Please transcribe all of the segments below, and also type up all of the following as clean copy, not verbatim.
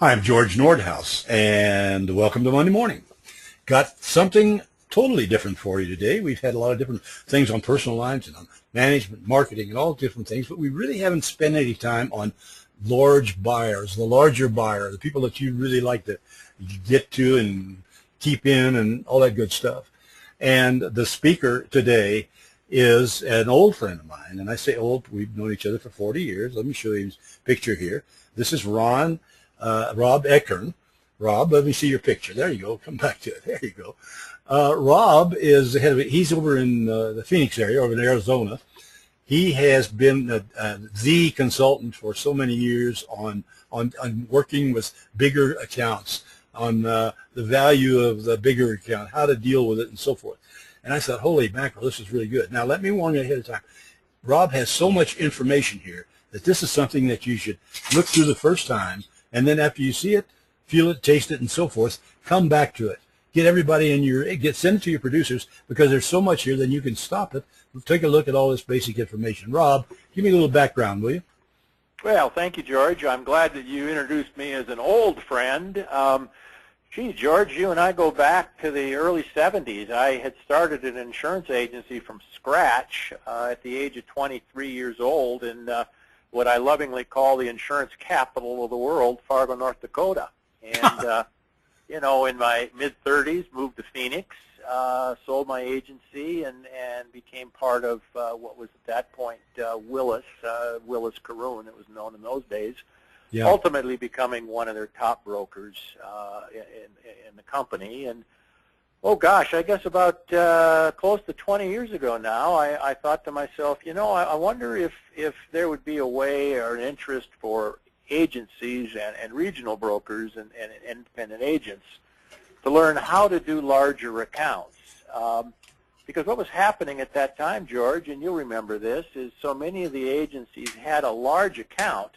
Hi, I'm George Nordhaus, and welcome to Monday Morning. Got something totally different for you today. We've had a lot of different things on personal lines and on management, marketing, and all different things, but we really haven't spent any time on large buyers, the larger buyer, the people that you really like to get to and keep in and all that good stuff. And the speaker today is an old friend of mine, and I say old, we've known each other for 40 years. Let me show you his picture here. This is Rob Ekern. Rob, let me see your picture. There you go. Come back to it. There you go. Rob is the head of it. He's over in the Phoenix area, over in Arizona. He has been the consultant for so many years on working with bigger accounts, on the value of the bigger account, how to deal with it, and so forth. And I thought, holy mackerel, this is really good. Now, let me warn you ahead of time. Rob has so much information here that this is something that you should look through the first time, and then after you see it, feel it, taste it, and so forth, come back to it. Get everybody in send it to your producers, because there's so much here, then you can stop it. Take a look at all this basic information. Rob, give me a little background, will you? Well, thank you, George. I'm glad that you introduced me as an old friend. Gee, George, you and I go back to the early 70s. I had started an insurance agency from scratch at the age of 23 years old in what I lovingly call the insurance capital of the world, Fargo, North Dakota. And, you know, in my mid-30s, moved to Phoenix, sold my agency, and became part of what was at that point Willis Caroon, it was known in those days. Yeah. Ultimately becoming one of their top brokers in the company. And, oh gosh, I guess about close to 20 years ago now, I thought to myself, you know, I wonder if there would be a way or an interest for agencies and regional brokers and independent agents to learn how to do larger accounts. Because what was happening at that time, George, and you'll remember this, is so many of the agencies had a large account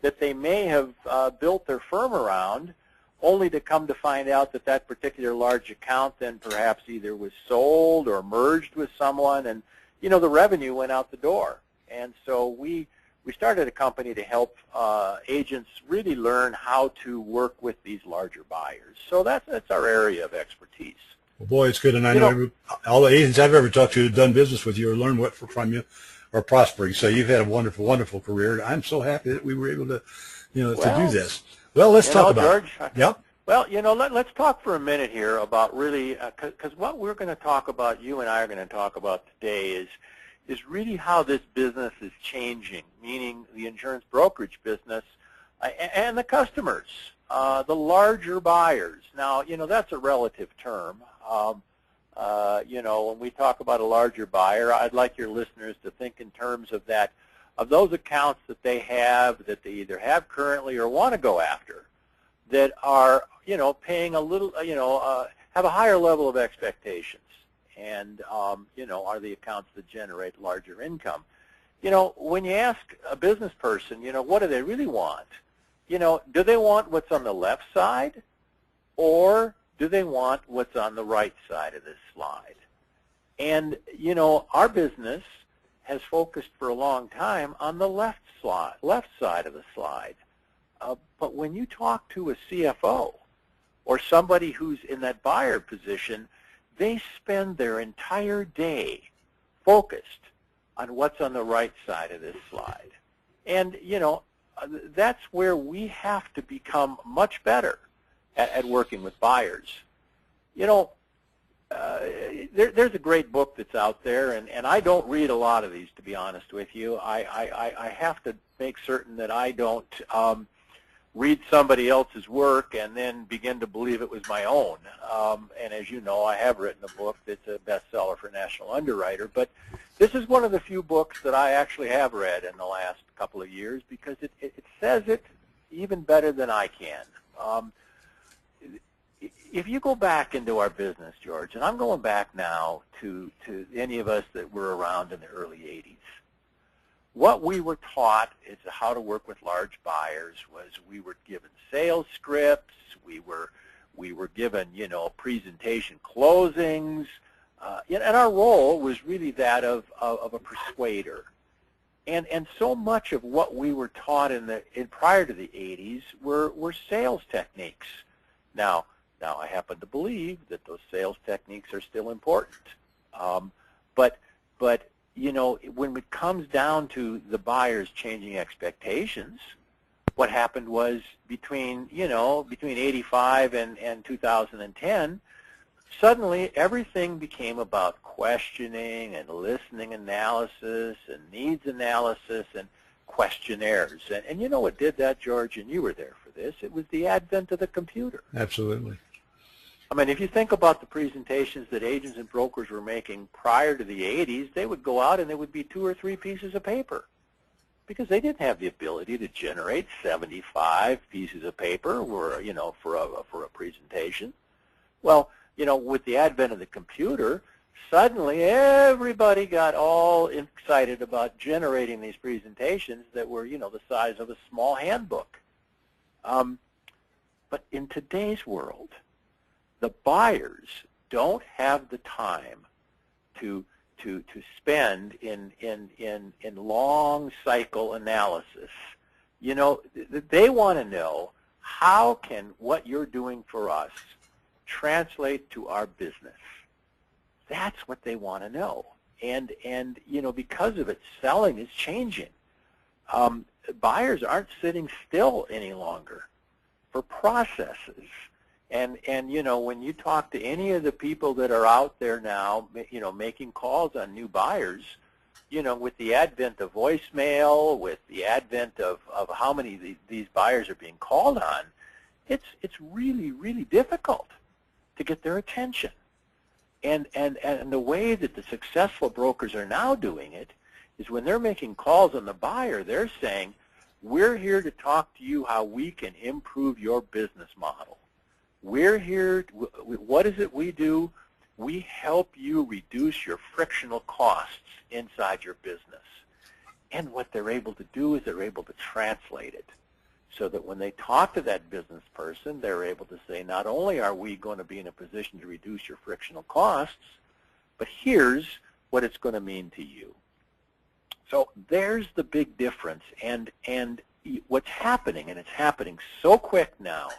that they may have built their firm around, only to come to find out that that particular large account then perhaps either was sold or merged with someone, and you know, the revenue went out the door. And so we started a company to help agents really learn how to work with these larger buyers. So that's our area of expertise. Well, boy, it's good, and I know all the agents I've ever talked to who've done business with you or learned what from you are prospering. So you've had a wonderful, wonderful career. I'm so happy that we were able to, to do this. Well, let's talk about George, it. Yep. Well, let's talk for a minute here about really, because what we're going to talk about, you and I are going to talk about today is really how this business is changing, meaning the insurance brokerage business and the customers, the larger buyers. Now, that's a relative term. When we talk about a larger buyer, I'd like your listeners to think in terms of that, of those accounts that they either have currently or want to go after, that are, paying a little, have a higher level of expectations, and, are the accounts that generate larger income. When you ask a business person, what do they really want? Do they want what's on the left side, or do they want what's on the right side of this slide? And, our business has focused for a long time on the left side of the slide. But when you talk to a CFO or somebody who's in that buyer position, they spend their entire day focused on what's on the right side of this slide. And, that's where we have to become much better at working with buyers. There's a great book that's out there, and I don't read a lot of these, to be honest with you. I have to make certain that I don't read somebody else's work and then begin to believe it was my own. And as you know, I have written a book that's a bestseller for National Underwriter, but this is one of the few books that I actually have read in the last couple of years, because it says it even better than I can. If you go back into our business, George, and I'm going back now to any of us that were around in the early 80s, what we were taught is how to work with large buyers was we were given sales scripts, we were given, presentation closings, and our role was really that of a persuader. And so much of what we were taught prior to the 80s were sales techniques. Now I happen to believe that those sales techniques are still important. But you know, when it comes down to the buyers changing expectations, what happened was between 85 and 2010, suddenly everything became about questioning and listening analysis and needs analysis and questionnaires. And you know what did that, George, and you were there for this? It was the advent of the computer. Absolutely. I mean, if you think about the presentations that agents and brokers were making prior to the 80s, they would go out and there would be 2 or 3 pieces of paper because they didn't have the ability to generate 75 pieces of paper for a presentation. Well, you know, with the advent of the computer, suddenly everybody got all excited about generating these presentations that were, you know, the size of a small handbook. But in today's world, the buyers don't have the time to spend in long cycle analysis. You know, they want to know, how can what you're doing for us translate to our business? That's what they want to know. And you know, because of it, selling is changing. Buyers aren't sitting still any longer for processes. And you know, when you talk to any of the people that are out there now, you know, making calls on new buyers, you know, with the advent of voicemail, with the advent of how many these buyers are being called on, it's really, really difficult to get their attention. And the way that the successful brokers are now doing it is when they're making calls on the buyer, they're saying, we're here to talk to you how we can improve your business model. We're here, what is it we do? We help you reduce your frictional costs inside your business. And what they're able to do is they're able to translate it so that when they talk to that business person, they're able to say, not only are we going to be in a position to reduce your frictional costs, but here's what it's going to mean to you. So there's the big difference. And what's happening, and it's happening so quick now,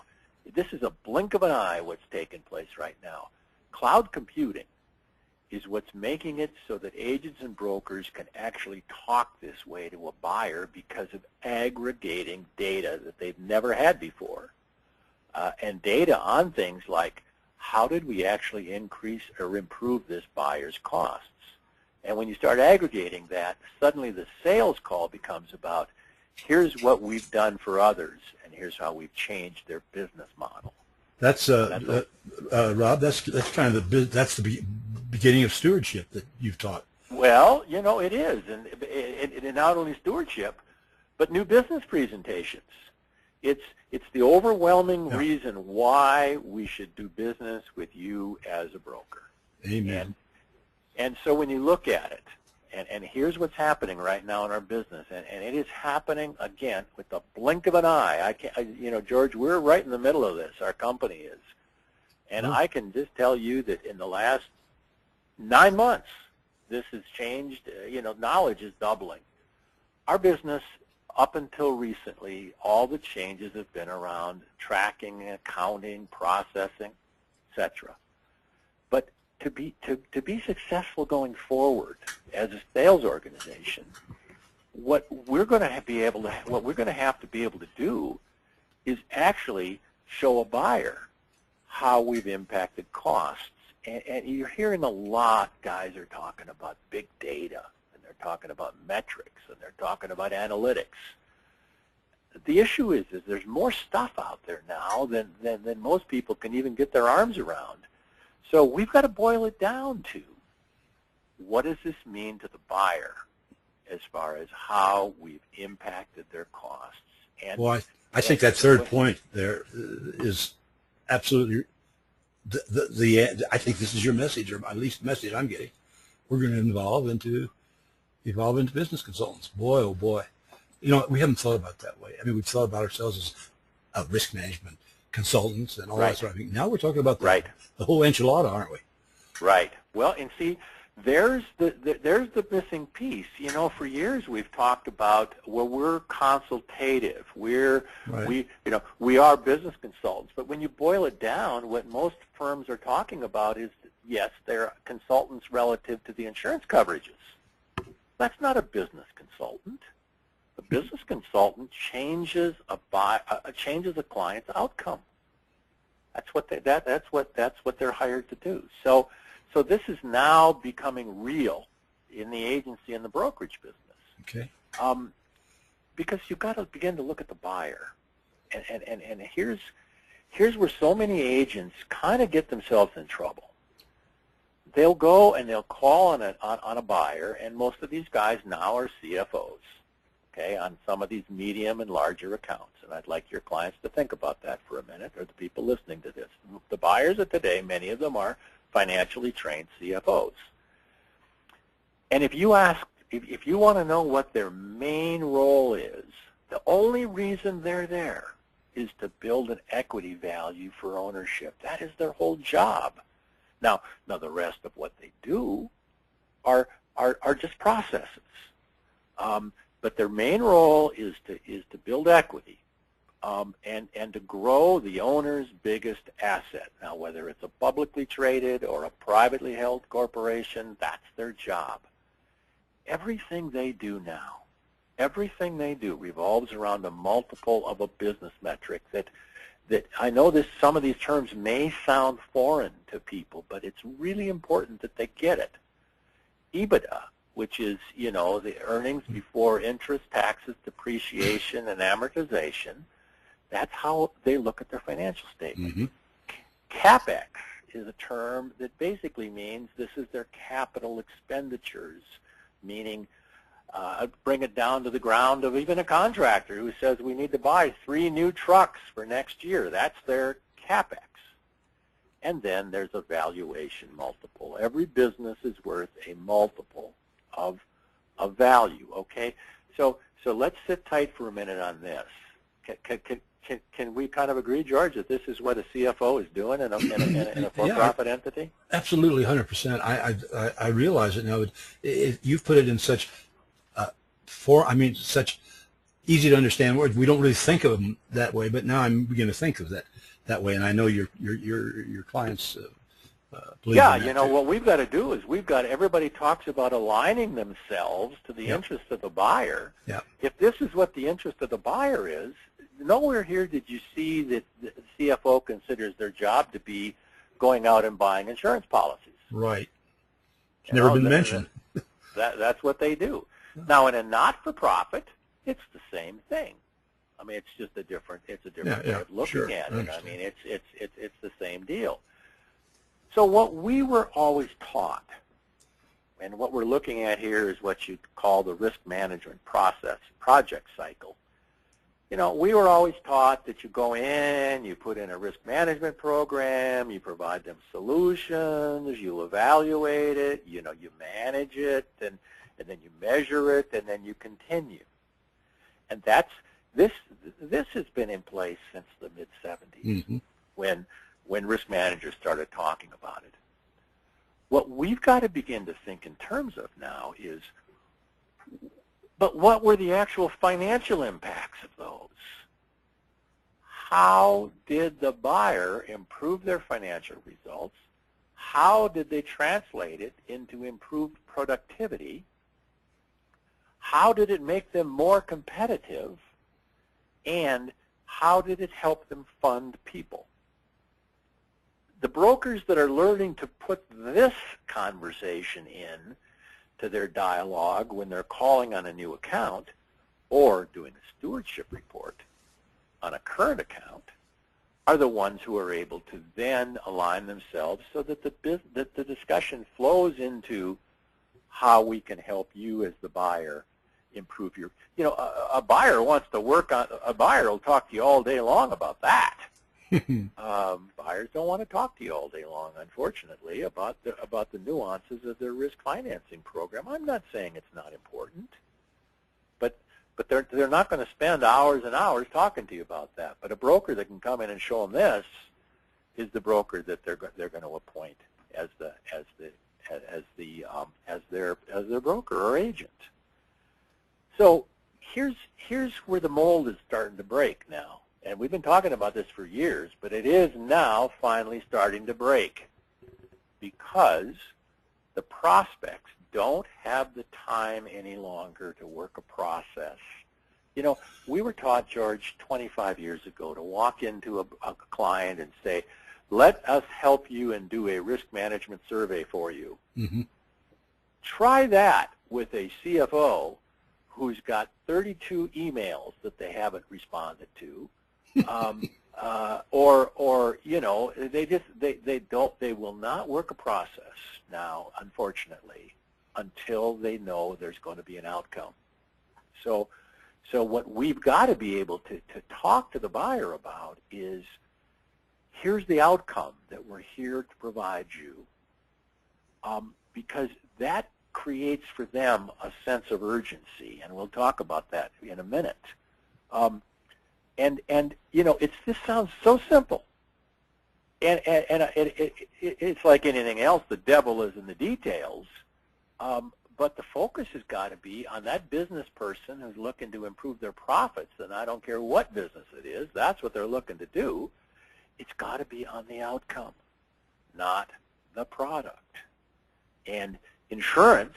this is a blink of an eye what's taking place right now. Cloud computing is what's making it so that agents and brokers can actually talk this way to a buyer because of aggregating data that they've never had before. And data on things like, how did we actually increase or improve this buyer's costs? And when you start aggregating that, suddenly the sales call becomes about, here's what we've done for others, and here's how we've changed their business model. That's Rob. That's kind of the beginning of stewardship that you've taught. Well, you know, it is, and not only stewardship, but new business presentations. It's the overwhelming reason why we should do business with you as a broker. Amen. And so when you look at it, and here's what's happening right now in our business, and it is happening, again, with the blink of an eye. You know, George, we're right in the middle of this, our company is. And I can just tell you that in the last 9 months, this has changed. You know, knowledge is doubling. Our business, up until recently, all the changes have been around tracking, accounting, processing, etc. But to be successful going forward as a sales organization, what we're going to have to be able to do is actually show a buyer how we've impacted costs. And you're hearing a lot, guys are talking about big data, and they're talking about metrics, and they're talking about analytics. The issue is there's more stuff out there now than most people can even get their arms around. So we've got to boil it down to, what does this mean to the buyer as far as how we've impacted their costs? And well, I think that third point there is absolutely I think this is your message, or at least the message I'm getting. We're going to evolve into business consultants. Boy, oh boy. You know, we haven't thought about it that way. I mean, we've thought about ourselves as risk management consultants and all that sort of thing. Now we're talking about the whole enchilada, aren't we? Right. Well, and see, there's the missing piece. You know, for years we've talked about, well, we're consultative. We are business consultants. But when you boil it down, what most firms are talking about is, yes, they're consultants relative to the insurance coverages. That's not a business consultant. A business consultant changes a client's outcome. That's what they're hired to do. So this is now becoming real in the agency and the brokerage business. Okay. Because you've got to begin to look at the buyer, and here's where so many agents kind of get themselves in trouble. They'll go and they'll call on a buyer, and most of these guys now are CFOs, okay, on some of these medium and larger accounts. And I'd like your clients to think about that for a minute, or the people listening to this. The buyers of today, many of them are financially trained CFOs. And if you want to know what their main role is, the only reason they're there is to build an equity value for ownership. That is their whole job. Now the rest of what they do are just processes. But their main role is to build equity and to grow the owner's biggest asset. Now, whether it's a publicly traded or a privately held corporation, that's their job. Everything they do now, everything they do revolves around a multiple of a business metric that I know some of these terms may sound foreign to people, but it's really important that they get it. EBITDA, which is, you know, the earnings before interest, taxes, depreciation, and amortization. That's how they look at their financial statement. Mm-hmm. CapEx is a term that basically means this is their capital expenditures, meaning bring it down to the ground of even a contractor who says we need to buy 3 new trucks for next year. That's their CapEx. And then there's a valuation multiple. Every business is worth a multiple of value, okay? So let's sit tight for a minute on this. Can we kind of agree, George, that this is what a CFO is doing in a for-profit entity? Absolutely, 100%. I realize it now. You've put it in such such easy to understand words. We don't really think of them that way, but now I'm beginning to think of that way, and I know your clients believe in that you know, too. what we've got to do is everybody talks about aligning themselves to the interest of the buyer. Yeah. If this is what the interest of the buyer is, nowhere here did you see that the CFO considers their job to be going out and buying insurance policies. Right. It's never been mentioned. That's what they do. Now, in a not-for-profit, it's the same thing. I mean, it's just a different way of looking at it. I mean, it's the same deal. So what we were always taught, and what we're looking at here is what you'd call the risk management project cycle. You know, we were always taught that you go in, you put in a risk management program, you provide them solutions, you evaluate it, you know, you manage it, and then you measure it, and then you continue. And this has been in place since the mid-'70s, when risk managers started talking about it. What we've got to begin to think in terms of now is, but what were the actual financial impacts of those? How did the buyer improve their financial results? How did they translate it into improved productivity? How did it make them more competitive? And how did it help them fund people? The brokers that are learning to put this conversation in to their dialogue when they're calling on a new account or doing a stewardship report on a current account are the ones who are able to then align themselves so that the discussion flows into how we can help you as the buyer improve your, you know, a buyer wants to work on, a buyer will talk to you all day long about that. Buyers don't want to talk to you all day long, unfortunately, about the nuances of their risk financing program. I'm not saying it's not important, but they're not going to spend hours and hours talking to you about that. But a broker that can come in and show them this is the broker that they're going to appoint as as their broker or agent. So here's where the mold is starting to break now. And we've been talking about this for years, but it is now finally starting to break because the prospects don't have the time any longer to work a process. You know, we were taught, George, 25 years ago to walk into a client and say, let us help you and do a risk management survey for you. Mm-hmm. Try that with a CFO who's got 32 emails that they haven't responded to. Or you know, they will not work a process now, unfortunately, until they know there's going to be an outcome. So what we've got to be able to talk to the buyer about is, here's the outcome that we're here to provide you, because that creates for them a sense of urgency, and we'll talk about that in a minute. And you know, this sounds so simple, and it's like anything else. The devil is in the details, but the focus has got to be on that business person who's looking to improve their profits. And I don't care what business it is; that's what they're looking to do. It's got to be on the outcome, not the product. And insurance,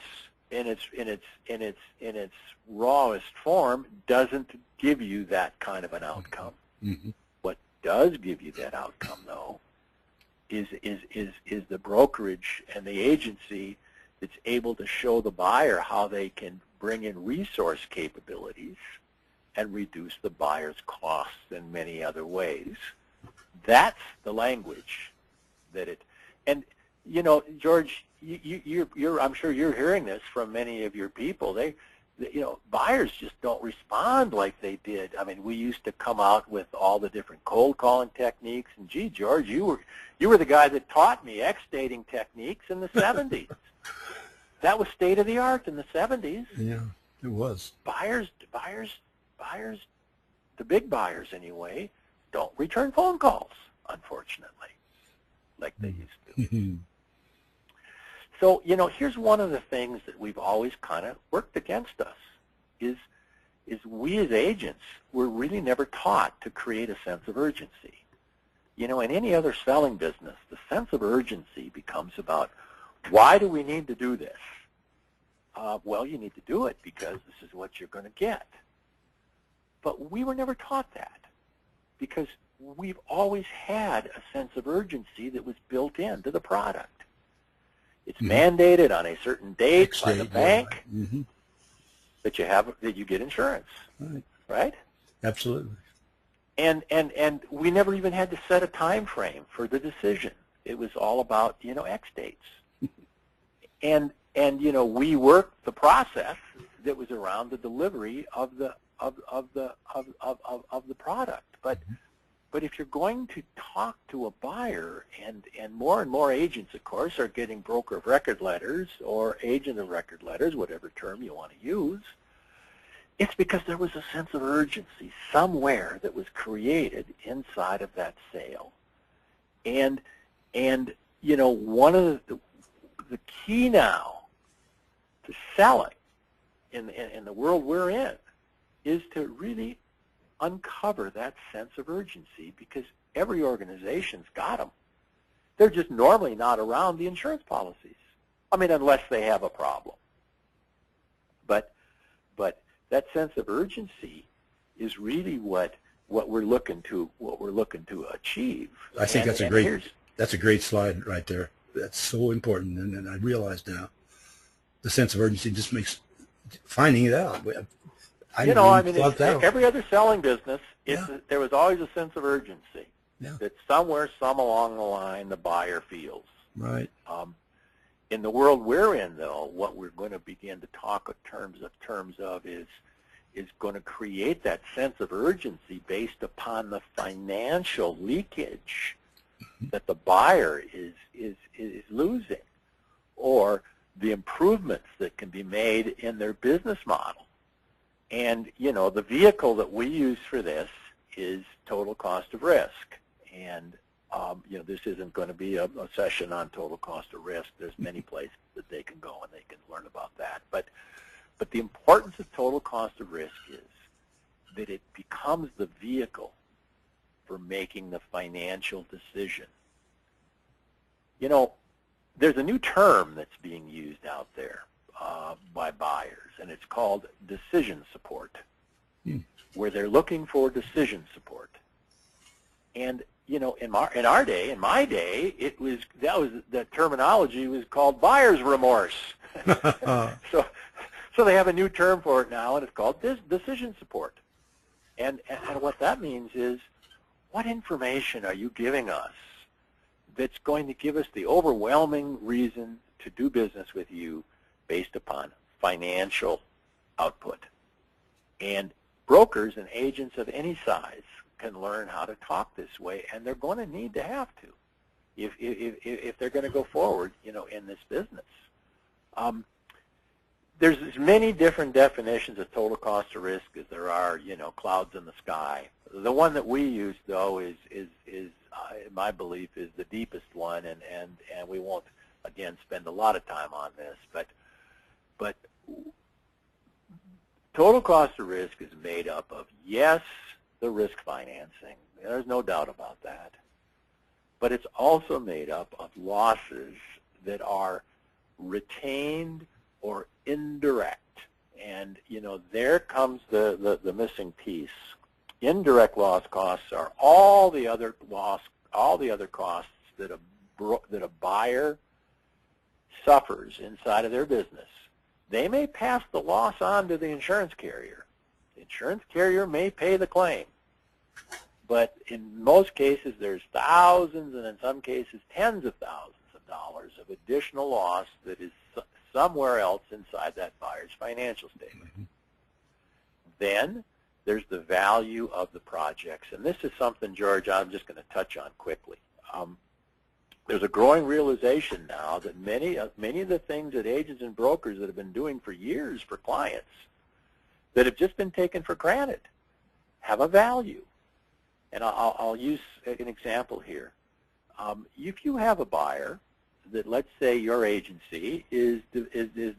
in its rawest form, doesn't give you that kind of an outcome. Mm-hmm. What does give you that outcome, though, is the brokerage and the agency that's able to show the buyer how they can bring in resource capabilities and reduce the buyer's costs in many other ways. That's the language that it, and you know, George, I'm sure you're hearing this from many of your people. You know, buyers just don't respond like they did. I mean, we used to come out with all the different cold calling techniques, and gee, George, you were the guy that taught me X-dating techniques in the 70s. That was state of the art in the 70s. Yeah, it was. Buyers, the big buyers anyway, don't return phone calls, unfortunately, like they used to. So, you know, here's one of the things that we've always kind of worked against us, is we as agents were really never taught to create a sense of urgency. You know, in any other selling business, the sense of urgency becomes about, why do we need to do this? Well, you need to do it because this is what you're going to get. But we were never taught that, because we've always had a sense of urgency that was built into the product. It's mandated on a certain date by the bank that you get insurance, right? Absolutely. And we never even had to set a time frame for the decision. It was all about, you know, X dates. And you know, we worked the process that was around the delivery of the product. But if you're going to talk to a buyer, and more agents, of course, are getting broker of record letters or agent of record letters, whatever term you want to use, it's because there was a sense of urgency somewhere that was created inside of that sale. And you know, one of the key now to selling in the world we're in is to really uncover that sense of urgency, because every organization's got them. They're just normally not around the insurance policies. I mean, unless they have a problem. But that sense of urgency is really what we're looking to achieve. I think that's a great slide right there. That's so important, and I realize now the sense of urgency just makes finding it out. You know, I mean, every other selling business, there was always a sense of urgency that somewhere, some along the line, the buyer feels. Right. In the world we're in, though, what we're going to begin to talk in terms of is going to create that sense of urgency based upon the financial leakage that the buyer is losing, or the improvements that can be made in their business model. And, you know, the vehicle that we use for this is total cost of risk. And This isn't going to be a session on total cost of risk. There's many places that they can go and they can learn about that. But the importance of total cost of risk is that it becomes the vehicle for making the financial decision. There's a new term that's being used out there by buyers, and it's called decision support, where they're looking for decision support. And in my day, the terminology was called buyer's remorse. So they have a new term for it now, and it's called decision support. And what that means is, what information are you giving us that's going to give us the overwhelming reason to do business with you based upon financial output? And brokers and agents of any size can learn how to talk this way, and they're going to need to have to if they're going to go forward, in this business. There's as many different definitions of total cost of risk as there are, clouds in the sky. The one that we use, though, is my belief, is the deepest one, and we won't, again, spend a lot of time on this, but total cost of risk is made up of, yes, the risk financing. There's no doubt about that. But it's also made up of losses that are retained or indirect. And, there comes the missing piece. Indirect loss costs are all the other costs that a buyer suffers inside of their business. They may pass the loss on to the insurance carrier. The insurance carrier may pay the claim. But in most cases, there's thousands, and in some cases, tens of thousands of dollars of additional loss that is somewhere else inside that buyer's financial statement. Mm-hmm. Then there's the value of the projects. And this is something, George, I'm just going to touch on quickly. There's a growing realization now that many of the things that agents and brokers that have been doing for years for clients that have just been taken for granted have a value. And I'll use an example here. If you have a buyer that, let's say, your agency is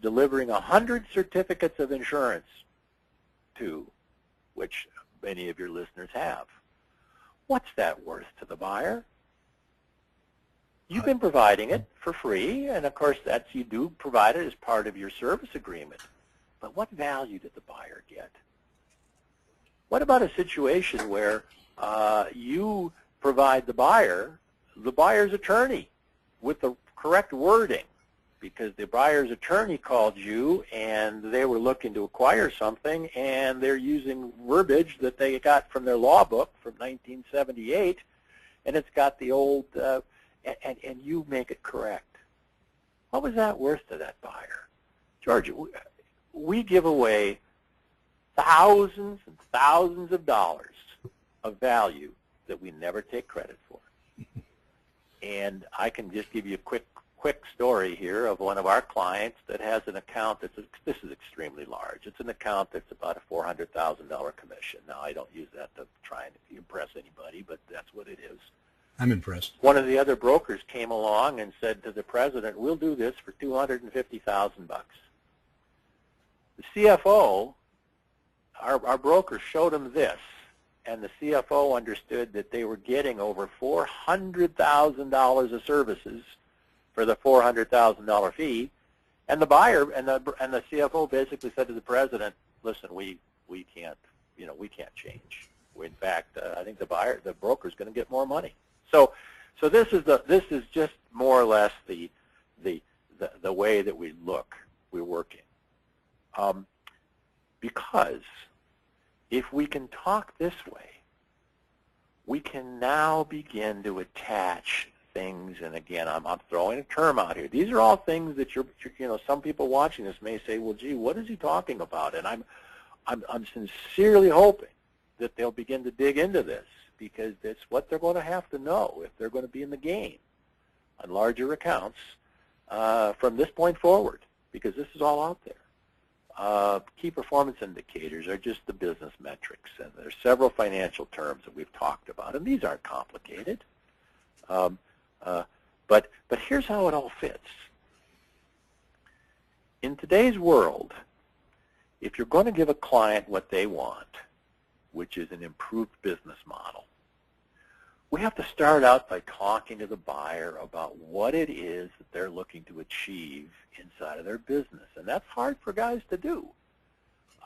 delivering 100 certificates of insurance to, which many of your listeners have, what's that worth to the buyer? You've been providing it for free, and of course you do provide it as part of your service agreement. But what value did the buyer get? What about a situation where you provide the buyer's attorney with the correct wording, because the buyer's attorney called you and they were looking to acquire something, and they're using verbiage that they got from their law book from 1978, and it's got the old, and you make it correct. What was that worth to that buyer? George, we give away thousands and thousands of dollars of value that we never take credit for. And I can just give you a quick story here of one of our clients that has an account this is extremely large. It's an account that's about a $400,000 commission. Now, I don't use that to try and impress anybody, but that's what it is. I'm impressed. One of the other brokers came along and said to the president, "We'll do this for $250,000. The CFO, our broker, showed him this, and the CFO understood that they were getting over $400,000 of services for the $400,000 fee, and the buyer and the CFO basically said to the president, "Listen, we can't change. In fact, I think the broker is going to get more money." So this is just more or less the way that we're working. Because if we can talk this way, we can now begin to attach things, and again, I'm throwing a term out here. These are all things that some people watching this may say, "Well, gee, what is he talking about?" And I'm sincerely hoping that they'll begin to dig into this, because that's what they're going to have to know if they're going to be in the game on larger accounts from this point forward, because this is all out there. Key performance indicators are just the business metrics, and there's several financial terms that we've talked about, and these aren't complicated. Um, but here's how it all fits. In today's world, if you're going to give a client what they want, which is an improved business model, we have to start out by talking to the buyer about what it is that they're looking to achieve inside of their business. And that's hard for guys to do.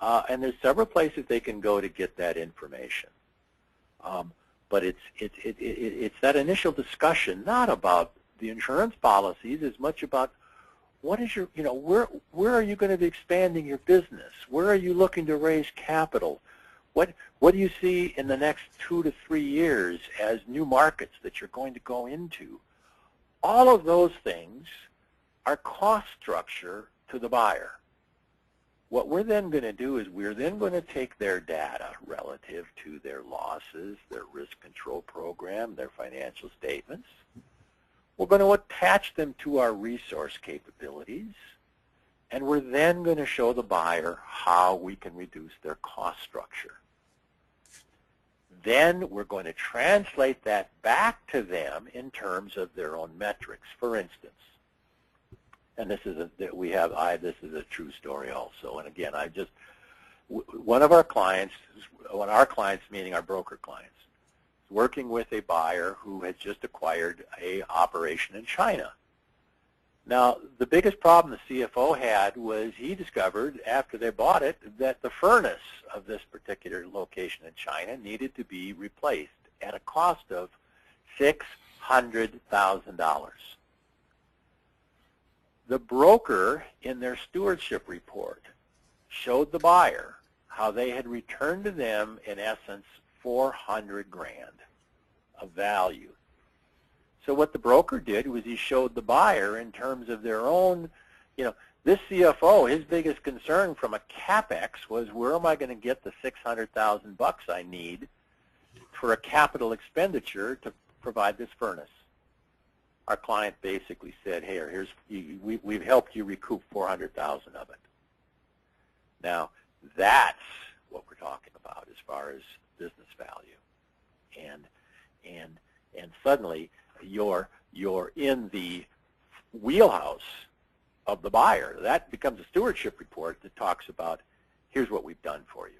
And there's several places they can go to get that information. But it's that initial discussion, not about the insurance policies as much about what is your, where are you going to be expanding your business? Where are you looking to raise capital? What do you see in the next 2 to 3 years as new markets that you're going to go into? All of those things are cost structure to the buyer. What we're then going to do is we're then going to take their data relative to their losses, their risk control program, their financial statements. We're going to attach them to our resource capabilities, and we're then going to show the buyer how we can reduce their cost structure. Then we're going to translate that back to them in terms of their own metrics. For instance, and this is a true story also. And again, one of our clients, meaning our broker clients, is working with a buyer who had just acquired a operation in China. Now, the biggest problem the CFO had was he discovered after they bought it that the furnace of this particular location in China needed to be replaced at a cost of $600,000. The broker, in their stewardship report, showed the buyer how they had returned to them, in essence, $400,000 of value. So what the broker did was he showed the buyer in terms of their own, this CFO, his biggest concern from a CapEx was, where am I going to get the $600,000 I need for a capital expenditure to provide this furnace? Our client basically said, hey, we've helped you recoup $400,000 of it. Now, that's what we're talking about as far as business value. And suddenly you're in the wheelhouse of the buyer. That becomes a stewardship report that talks about, here's what we've done for you.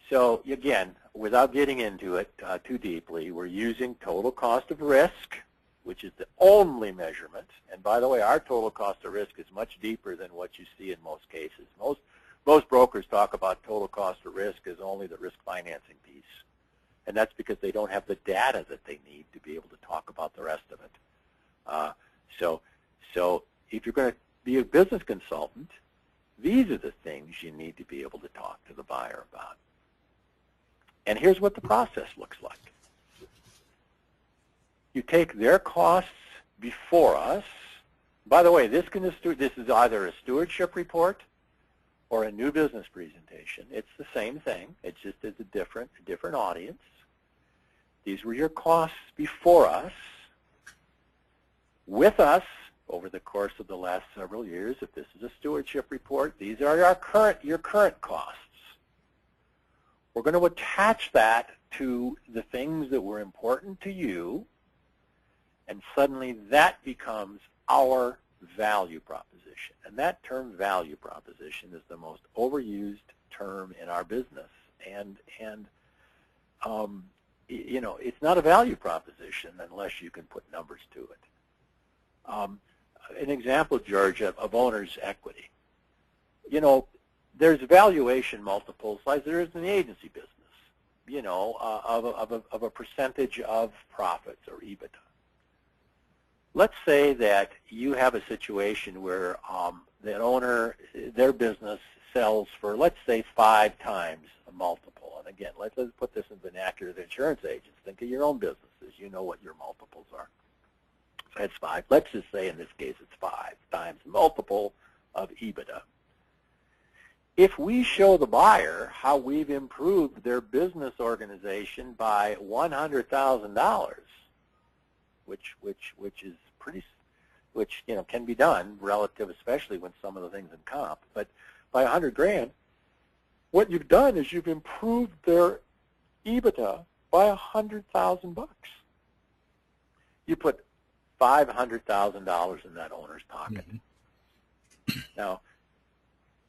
So again, without getting into it too deeply, we're using total cost of risk, which is the only measurement. And by the way, our total cost of risk is much deeper than what you see in most cases. Most brokers talk about total cost of risk as only the risk financing piece. And that's because they don't have the data that they need to be able to talk about the rest of it. So if you're going to be a business consultant, these are the things you need to be able to talk to the buyer about. And here's what the process looks like. You take their costs before us. By the way, this is either a stewardship report or a new business presentation. It's the same thing. It's just as a different audience. These were your costs before us, with us, over the course of the last several years. If this is a stewardship report, these are your current costs. We're going to attach that to the things that were important to you, and suddenly that becomes our value proposition. And that term value proposition is the most overused term in our business. And it's not a value proposition unless you can put numbers to it. An example, George, of owner's equity. There's valuation multiples like there is in the agency business, of a percentage of profits or EBITDA. Let's say that you have a situation where that owner, their business sells for, let's say, 5 times a multiple. And again, let's put this in vernacular of insurance agents. Think of your own businesses. You know what your multiples are. So it's 5. Let's just say in this case it's 5 times multiple of EBITDA. If we show the buyer how we've improved their business organization by $100,000, which is pretty, can be done relative, especially when some of the things in comp, but by $100,000, what you've done is you've improved their EBITDA by $100,000. You put $500,000 in that owner's pocket. Mm-hmm. Now,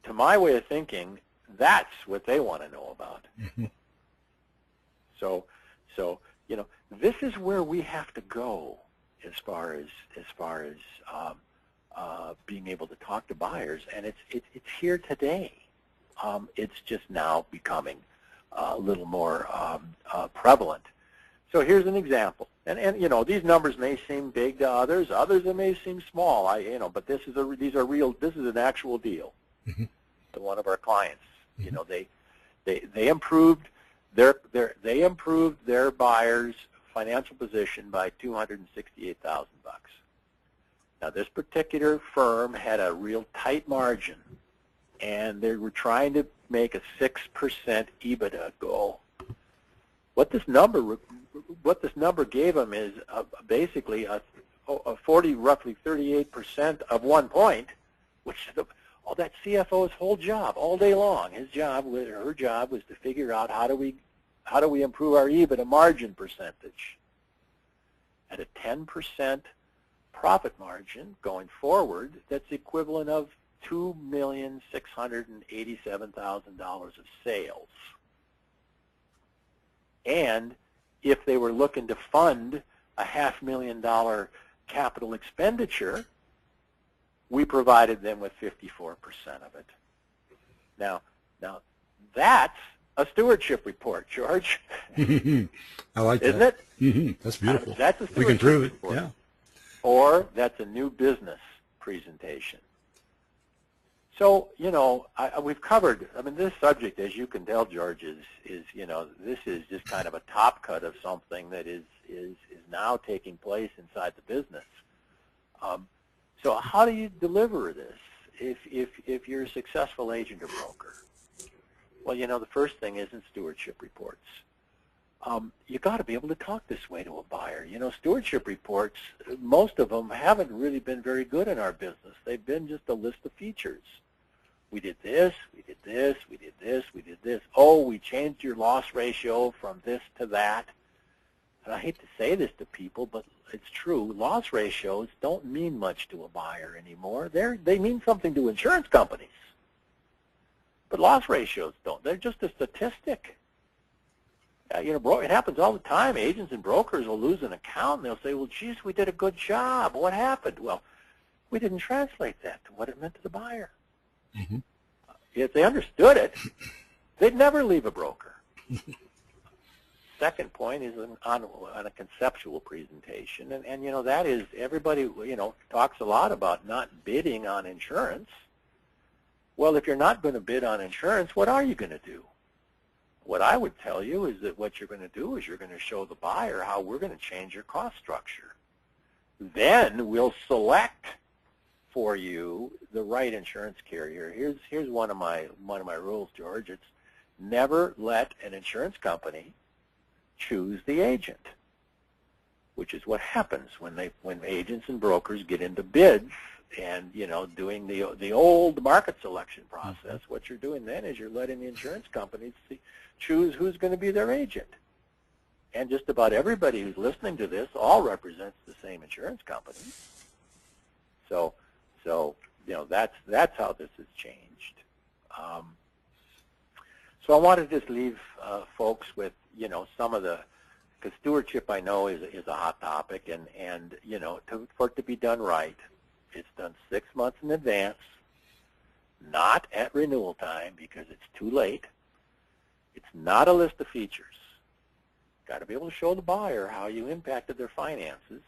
to my way of thinking, that's what they want to know about. Mm-hmm. So this is where we have to go as far as being able to talk to buyers, and it's here today. It's just now becoming a little more prevalent. So here's an example, and these numbers may seem big to others. It may seem small. But this is an actual deal. Mm-hmm. To one of our clients. Mm-hmm. They improved their buyer's financial position by $268,000. Now, this particular firm had a real tight margin, and they were trying to make a 6% EBITDA goal. What this number gave them is basically a 40, roughly 38% of 1 point, which is that CFO's whole job all day long. Her job was to figure out how do we improve our EBITDA margin percentage. At a 10% profit margin going forward, that's equivalent of $2,687,000 of sales. And if they were looking to fund a $500,000 capital expenditure, we provided them with 54% of it. Now that's a stewardship report, George. I like that. Isn't it? Mm-hmm. That's beautiful. That's a stewardship we can prove it. report. Yeah. Or that's a new business presentation. So, we've covered, this subject, as you can tell, George, is this is just kind of a top cut of something that is now taking place inside the business. So how do you deliver this if you're a successful agent or broker? Well, the first thing isn't stewardship reports. You got to be able to talk this way to a buyer. Stewardship reports, most of them haven't really been very good in our business. They've been just a list of features. We did this, we did this, we did this, we did this. Oh, we changed your loss ratio from this to that. And I hate to say this to people, but it's true. Loss ratios don't mean much to a buyer anymore. They mean something to insurance companies. But loss ratios don't. They're just a statistic. It happens all the time. Agents and brokers will lose an account, and they'll say, well, geez, we did a good job. What happened? Well, we didn't translate that to what it meant to the buyer. Mm-hmm. If they understood it, they'd never leave a broker. Second point is on a conceptual presentation, and that is everybody talks a lot about not bidding on insurance. Well, if you're not going to bid on insurance, what are you going to do? What I would tell you is that what you're going to do is you're going to show the buyer how we're going to change your cost structure. Then we'll select for you the right insurance carrier. Here's one of my rules, George. It's never let an insurance company choose the agent, which is what happens when agents and brokers get into bids and doing the old market selection process. What you're doing then is you're letting the insurance companies choose who's going to be their agent. And just about everybody who's listening to this all represents the same insurance company. So that's how this has changed. So I wanted to just leave folks with some of the, because stewardship I know is a hot topic, and for it to be done right, it's done 6 months in advance, not at renewal time because it's too late. It's not a list of features. Got to be able to show the buyer how you impacted their finances.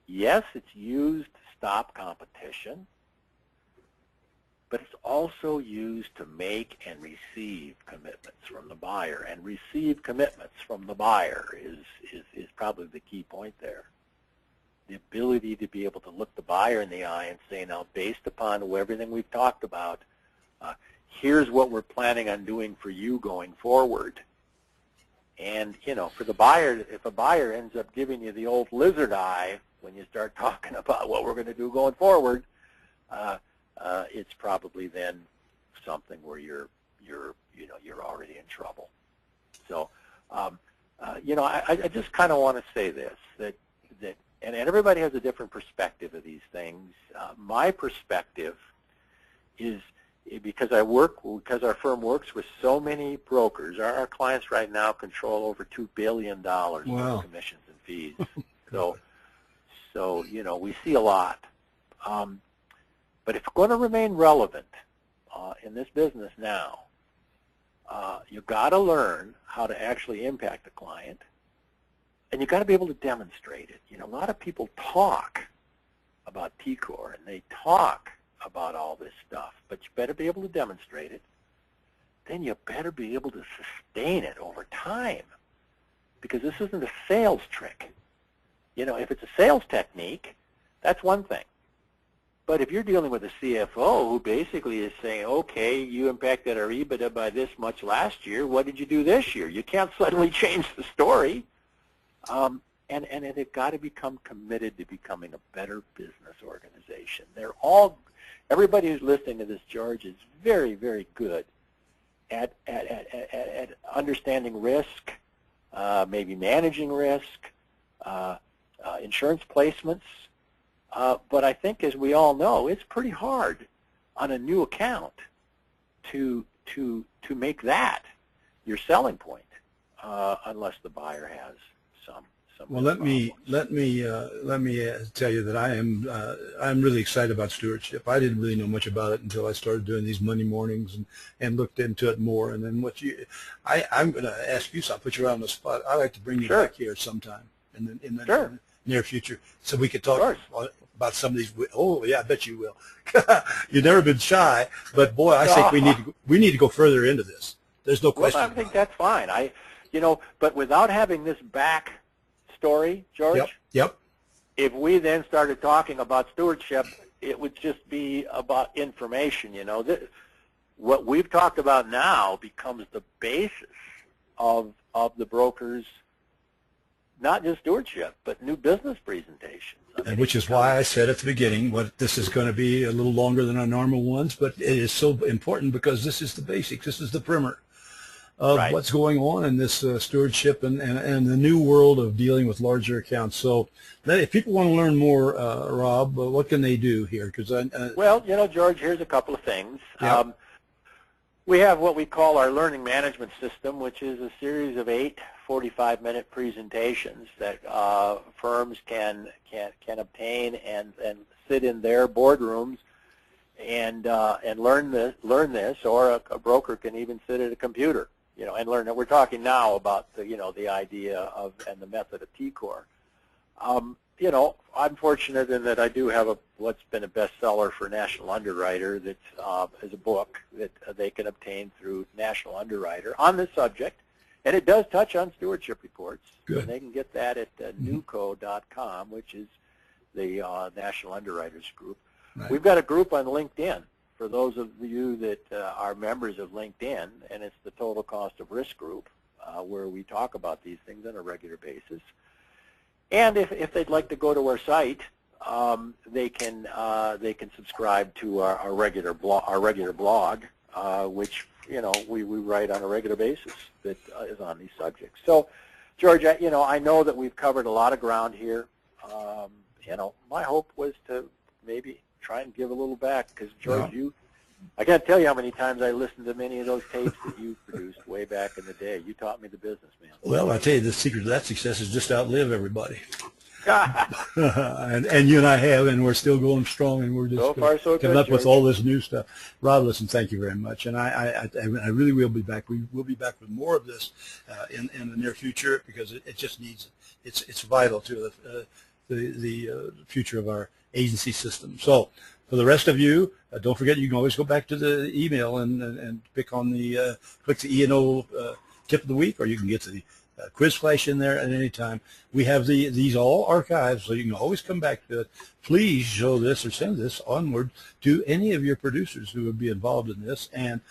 Yes, it's used to stop competition, but it's also used to make and receive commitments from the buyer. And receive commitments from the buyer is probably the key point there. The ability to be able to look the buyer in the eye and say, now, based upon everything we've talked about, here's what we're planning on doing for you going forward. And, for the buyer, if a buyer ends up giving you the old lizard eye when you start talking about what we're going to do going forward, it's probably then something where you're already in trouble. So, I just kind of want to say this, that and everybody has a different perspective of these things. My perspective is because our firm works with so many brokers. Our clients right now control over $2 billion Wow. in commissions and fees. So we see a lot. But if we're going to remain relevant in this business now, you've got to learn how to actually impact the client, and you've got to be able to demonstrate it. A lot of people talk about TCOR, and they talk about all this stuff, but you better be able to demonstrate it. Then you better be able to sustain it over time, because this isn't a sales trick. If it's a sales technique, that's one thing. But if you're dealing with a CFO who basically is saying, okay, you impacted our EBITDA by this much last year, what did you do this year? You can't suddenly change the story. And they've got to become committed to becoming a better business organization. Everybody who's listening to this, George, is very, very good at understanding risk, maybe managing risk, insurance placements. But I think, as we all know, it's pretty hard on a new account to make that your selling point, unless the buyer has some. Well, let me tell you that I'm really excited about stewardship. I didn't really know much about it until I started doing these Monday mornings and looked into it more. And then I'm going to ask you something, put you on the spot. I'd like to bring you back here sometime in the near future, so we could talk about some of these. Oh yeah, I bet you will. You've never been shy, but boy, I think we need to go further into this. There's no question. Well, I think that's fine. But without having this back story, George. Yep. If we then started talking about stewardship, it would just be about information. What we've talked about now becomes the basis of the brokers, not just stewardship, but new business presentations. And which is why I said at the beginning, this is going to be a little longer than our normal ones, but it is so important because this is the basics. This is the primer of what's going on in this stewardship and the new world of dealing with larger accounts. So if people want to learn more, Rob, what can they do here? Well, George, here's a couple of things. Yep. We have what we call our learning management system, which is a series of 8 45-minute presentations that firms can obtain and sit in their boardrooms and learn this, or a broker can even sit at a computer, and learn it. We're talking now about the idea of and the method of TCOR. I'm fortunate in that I do have what's been a bestseller for National Underwriter that is a book that they can obtain through National Underwriter on this subject, and it does touch on stewardship reports. Good. And they can get that at newco.com, which is the National Underwriters group. Right. We've got a group on LinkedIn for those of you that are members of LinkedIn, and it's the Total Cost of Risk group, where we talk about these things on a regular basis. And if they'd like to go to our site, they can subscribe to our regular blog, which we write on a regular basis that is on these subjects. So, George, I know that we've covered a lot of ground here. My hope was to maybe try and give a little back, because George, I can't tell you how many times I listened to many of those tapes that you produced way back in the day. You taught me the business, man. Well, I tell you, the secret to that success is just outlive everybody. and you and I have, and we're still going strong, and we're just so far, so coming good, up with George. all this new stuff. Rob, listen, thank you very much, and I really will be back. We will be back with more of this in the near future, because it just needs it. It's vital to the future of our agency system. So, for the rest of you, don't forget, you can always go back to the email and pick on click the E&O tip of the week, or you can get to the quiz flash in there at any time. We have these all archived, so you can always come back to it. Please show this or send this onward to any of your producers who would be involved in this, and